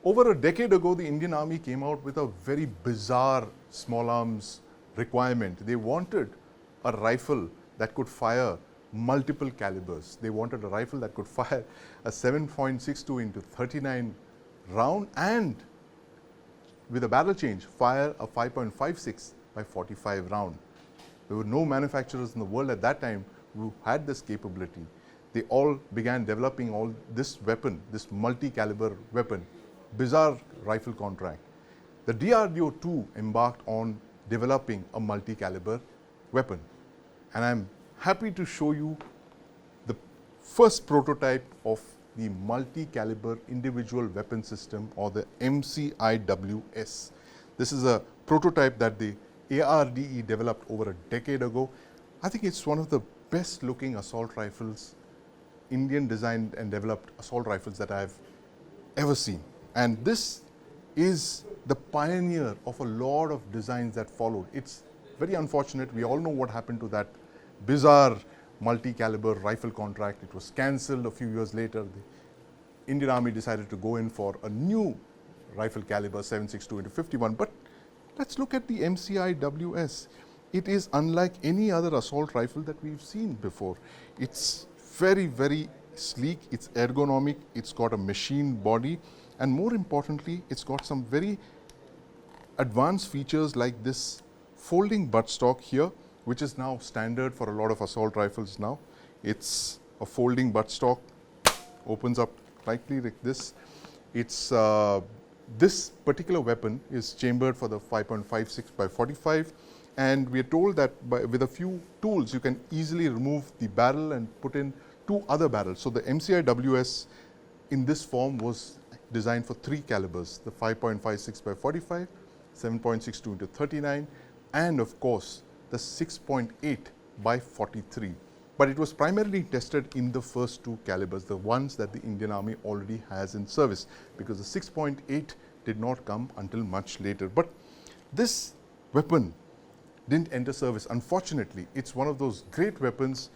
Over a decade ago, the Indian Army came out with a very bizarre small arms requirement. They wanted a rifle that could fire multiple calibers. They wanted a rifle that could fire a 7.62 into 39 round and with a barrel change, fire a 5.56 by 45 round. There were no manufacturers in the world at that time who had this capability. They all began developing all this weapon, this multi-caliber weapon, bizarre rifle contract. The DRDO too embarked on developing a multi-caliber weapon. And I'm happy to show you the first prototype of the multi-caliber individual weapon system, or the MCIWS. This is a prototype that the ARDE developed over a decade ago. I think it's one of the best looking assault rifles, Indian designed and developed assault rifles that I've ever seen. And this is the pioneer of a lot of designs that followed. It's very unfortunate. We all know what happened to that bizarre multi-caliber rifle contract. It was cancelled a few years later. The Indian Army decided to go in for a new rifle caliber 7.62 into 51. But let's look at the MCIWS. It is unlike any other assault rifle that we've seen before. It's very, very sleek, it's ergonomic, it's got a machine body, and more importantly, it's got some very advanced features like this folding buttstock here, which is now standard for a lot of assault rifles now. It's a folding buttstock, opens up slightly like this. It's this particular weapon is chambered for the 5.56 by 45, and we are told that with a few tools you can easily remove the barrel and put in two other barrels. So the MCIWS in this form was designed for three calibers: the 5.56 by 45, 7.62 into 39, and of course the 6.8 by 43. But it was primarily tested in the first two calibers, the ones that the Indian Army already has in service, because the 6.8 did not come until much later. But this weapon didn't enter service, unfortunately. It's one of those great weapons,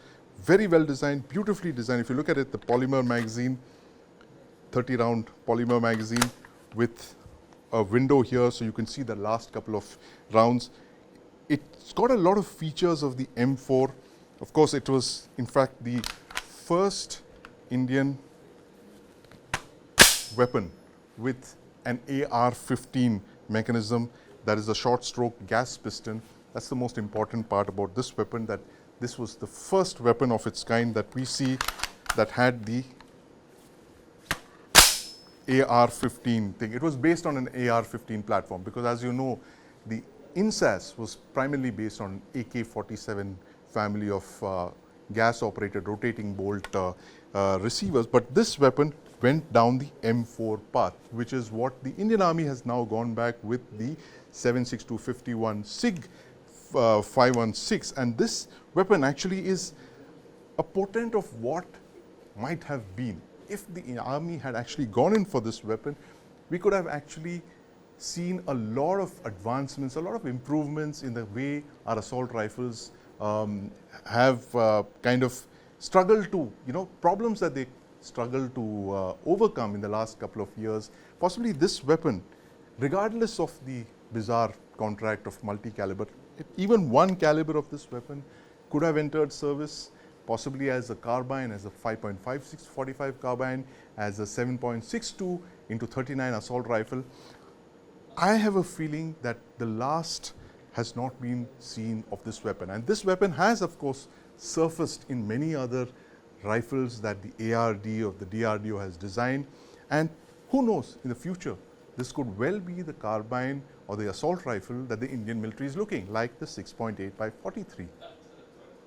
very well designed, beautifully designed. If you look at it, the polymer magazine, 30 round polymer magazine with a window here so you can see the last couple of rounds. It's got a lot of features of the M4. Of course, it was in fact the first Indian weapon with an AR-15 mechanism, that is a short stroke gas piston. That's the most important part about this weapon, that this was the first weapon of its kind that we see that had the AR-15 thing. It was based on an AR-15 platform because, as you know, the INSAS was primarily based on AK-47 family of gas-operated rotating bolt receivers. But this weapon went down the M4 path, which is what the Indian Army has now gone back with the 7.6251 SIG 516. And this weapon actually is a portent of what might have been. If the Army had actually gone in for this weapon, we could have actually seen a lot of advancements, a lot of improvements in the way our assault rifles have kind of struggled to, problems that they struggled to overcome in the last couple of years. Possibly this weapon, regardless of the bizarre contract of multi-caliber, even one caliber of this weapon could have entered service, possibly as a carbine, as a 5.56 45 carbine, as a 7.62 into 39 assault rifle. I have a feeling that the last has not been seen of this weapon. And this weapon has, of course, surfaced in many other rifles that the ARDE or the DRDO has designed. And who knows, in the future, this could well be the carbine or the assault rifle that the Indian military is looking, like the 6.8 by 43.